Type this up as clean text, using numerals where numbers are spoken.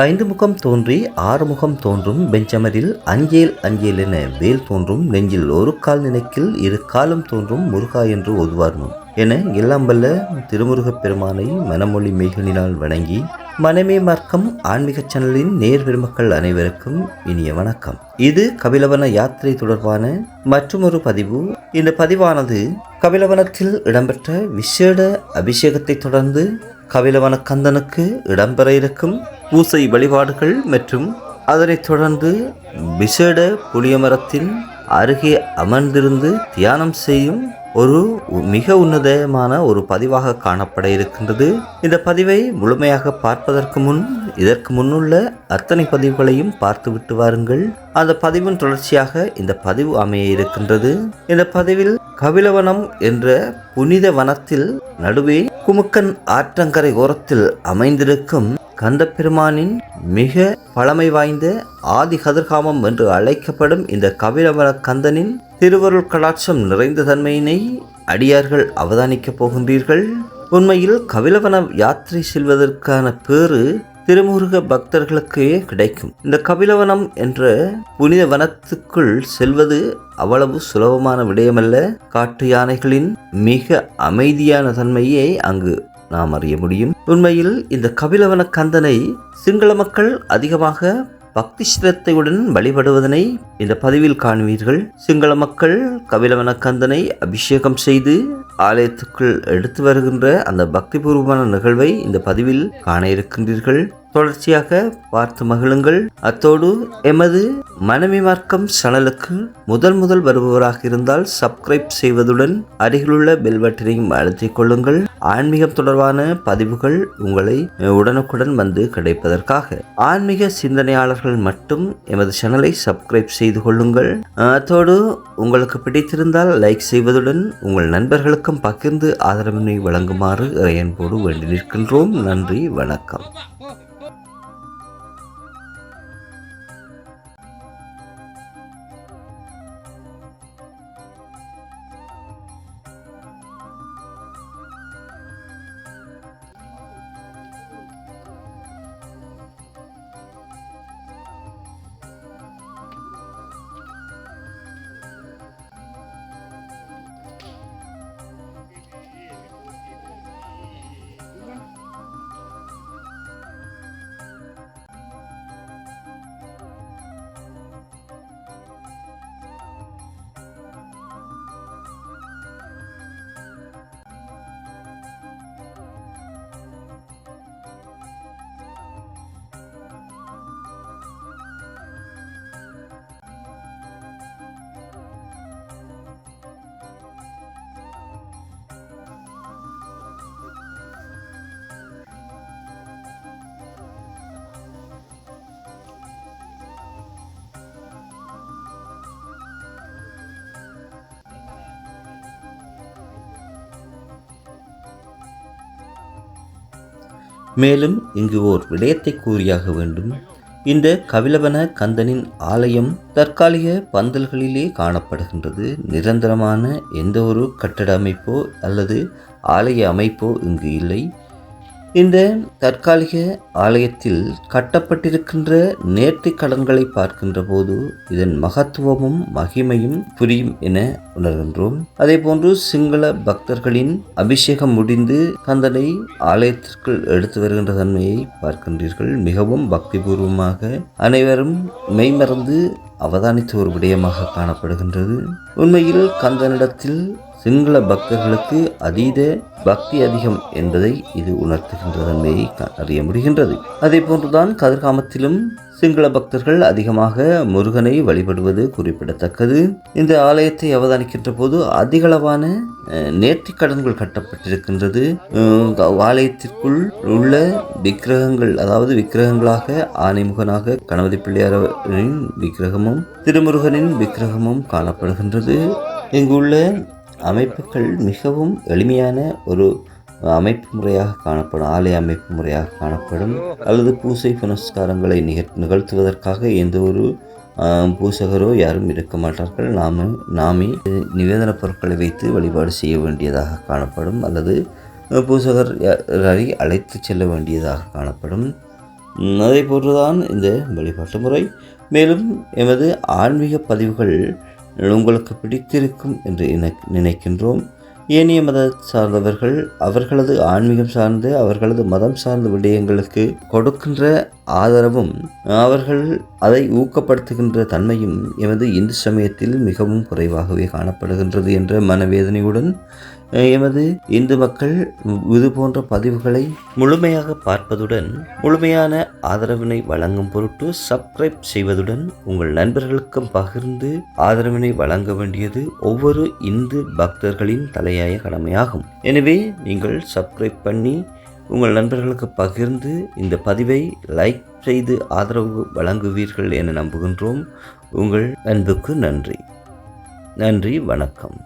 ஐந்து முகம் தோன்றி ஆறு முகம் தோன்றும் பெஞ்சமரில் அஞ்சேல் அஞ்சேல் என வேல் தோன்றும் நெஞ்சில் ஒரு கால் நினைக்கில் இரு காலம் தோன்றும் முருகா என்று ஓதுவார்னும் என எல்லாம் வல்ல திருமுருகப் பெருமானை மனமொழி மெய்களினால் வணங்கி மனமே மார்க்கம் ஆன்மீக சேனலின் நேர் பெருமக்கள் அனைவருக்கும் இனிய வணக்கம். இது கபிலவன யாத்திரை தொடர்பான மற்றொரு பதிவு. இந்த பதிவானது கபிலவனத்தில் இடம்பெற்ற விசேட அபிஷேகத்தை தொடர்ந்து கபிலவன கந்தனுக்கு இடம்பெற இருக்கும் பூசை வழிபாடுகள் மற்றும் அதனைத் தொடர்ந்து விசேட புளியமரத்தின் அருகே அமர்ந்திருந்து தியானம் செய்யும் ஒரு மிக உன்னதமான ஒரு பதிவாக காணப்பட இருக்கின்றது. இந்த பதிவை முழுமையாக பார்ப்பதற்கு முன் இதற்கு முன்னுள்ள அத்தனை பதிவுகளையும் பார்த்துவிட்டு வாருங்கள். அந்த பதிவின் தொடர்ச்சியாக இந்த பதிவு அமைய இருக்கின்றது. இந்த பதிவில் கபிலவனம் என்ற புனித வனத்தில் நடுவே குமுக்கன் ஆற்றங்கரை ஓரத்தில் அமைந்திருக்கும் கந்தப்பெருமானின் மிக பழமை வாய்ந்த ஆதி கதிர்காமம் என்று அழைக்கப்படும் இந்த கபிலவன கந்தனின் திருவருள் கடாட்சம் நிறைந்த தன்மையினை அடியார்கள் அவதானிக்கப் போகின்றீர்கள். உண்மையில் கபிலவன யாத்திரை செல்வதற்கான பேறு திருமுருக பக்தர்களுக்கே கிடைக்கும். இந்த கபிலவனம் என்ற புனித வனத்துக்குள் செல்வது அவ்வளவு சுலபமான விடயமல்ல. காட்டு யானைகளின் மிக அமைதியான தன்மையை அங்கு நாம் அறிய முடியும். உண்மையில் இந்த கபிலவன கந்தனை சிங்கள மக்கள் அதிகமாக பக்தி சிரத்தையுடன் வழிபடுவதனை இந்த பதிவில் காணுவீர்கள். சிங்கள மக்கள் கபிலவன கந்தனை அபிஷேகம் செய்து ஆலயத்துக்குள் எடுத்து வருகின்ற அந்த பக்திபூர்வமான நிகழ்வை இந்த பதிவில் காண இருக்கின்றீர்கள். தொடர்ச்சியாக பார்த்து மகிழுங்கள். அத்தோடு எமது மனமே மார்க்கம் சேனலுக்கு முதல் வருபவராக இருந்தால் சப்ஸ்கிரைப் செய்வதுடன் அருகிலுள்ள பெல் பட்டனையும் அழுத்திக் கொள்ளுங்கள். ஆன்மீகம் தொடர்பான பதிவுகள் உங்களை உடனுக்குடன் வந்து கிடைப்பதற்காக ஆன்மீக சிந்தனையாளர்கள் மட்டும் எமது சேனலை சப்ஸ்கிரைப் செய்து கொள்ளுங்கள். அத்தோடு உங்களுக்கு பிடித்திருந்தால் லைக் செய்வதுடன் உங்கள் நண்பர்களுக்கும் பகிர்ந்து ஆதரவினை வழங்குமாறு இறையன்போடு வேண்டி நிற்கின்றோம். நன்றி, வணக்கம். மேலும் இங்கு ஓர் விடயத்தை கூறியாக வேண்டும். இந்த கபிலவன கந்தனின் ஆலயம் தற்காலிக பந்தல்களிலே காணப்படுகின்றது. நிரந்தரமான எந்த ஒரு கட்டட அமைப்போ அல்லது ஆலய அமைப்போ இங்கு இல்லை. இந்த தற்காலிக ஆலயத்தில் கட்டப்பட்டிருக்கின்ற நேர்த்தி கடன்களை பார்க்கின்ற போது இதன் மகத்துவமும் மகிமையும் புரியும் என உணர்கின்றோம். அதே போன்று சிங்கள பக்தர்களின் அபிஷேகம் முடிந்து கந்தனை ஆலயத்திற்குள் எடுத்து வருகின்ற தன்மையை பார்க்கின்றீர்கள். மிகவும் பக்திபூர்வமாக அனைவரும் மெய்மறந்து அவதானித்த ஒரு விடயமாக காணப்படுகின்றது. உண்மையில் கந்தனிடத்தில் சிங்கள பக்தர்களுக்கு அதீத பக்தி அதிகம் என்பதை இது உணர்த்துகின்ற தன்மையை அறிய முடிகின்றது. அதே போன்றுதான் கதிர்காமத்திலும் சிங்கள பக்தர்கள் அதிகமாக முருகனை வழிபடுவது குறிப்பிடத்தக்கது. இந்த ஆலயத்தை அவதானிக்கின்ற போது அதிகளவான நேர்த்திக் கடன்கள் கட்டப்பட்டிருக்கின்றது. ஆலயத்திற்குள் உள்ள விக்கிரகங்கள், அதாவது விக்கிரகங்களாக ஆனைமுகனாக கணபதி பிள்ளையாரின் விக்கிரகமும் திருமுருகனின் விக்கிரகமும் காணப்படுகின்றது. இங்குள்ள அமைப்புகள் மிகவும் எளிமையான ஒரு அமைப்பு முறையாக காணப்படும், ஆலய அமைப்பு முறையாக காணப்படும். அல்லது பூசை புனஸ்காரங்களை நிகழ்த்துவதற்காக எந்த ஒரு பூசகரோ யாரும் இருக்க மாட்டார்கள். நாமே நிவேதன பொருட்களை வைத்து வழிபாடு செய்ய வேண்டியதாக காணப்படும். அல்லது பூசகரை அழைத்து செல்ல வேண்டியதாக காணப்படும். அதே போன்றுதான் இந்த வழிபாட்டு முறை. மேலும் எமது ஆன்மீக பதிவுகள் உங்களுக்கு பிடித்திருக்கும் என்று நினைக்கின்றோம். ஏனைய மத சார்ந்தவர்கள் அவர்களது ஆன்மீகம் சார்ந்த அவர்களது மதம் சார்ந்த விடயங்களுக்கு கொடுக்கின்ற ஆதரவும் அவர்கள் அதை ஊக்கப்படுத்துகின்ற தன்மையும் எமது இந்து சமயத்தில் மிகவும் குறைவாகவே காணப்படுகின்றது என்ற மனவேதனையுடன் எமது இந்து மக்கள் இது போன்ற பதிவுகளை முழுமையாக பார்ப்பதுடன் முழுமையான ஆதரவினை வழங்கும் பொருட்டு சப்ஸ்கிரைப் செய்வதுடன் உங்கள் நண்பர்களுக்கும் பகிர்ந்து ஆதரவினை வழங்க வேண்டியது ஒவ்வொரு இந்து பக்தர்களின் தலையாய கடமையாகும். எனவே நீங்கள் சப்ஸ்கிரைப் பண்ணி உங்கள் நண்பர்களுக்கு பகிர்ந்து இந்த பதிவை லைக் செய்து ஆதரவு வழங்குவீர்கள் என நம்புகின்றோம். உங்கள் அன்புக்கு நன்றி. வணக்கம்.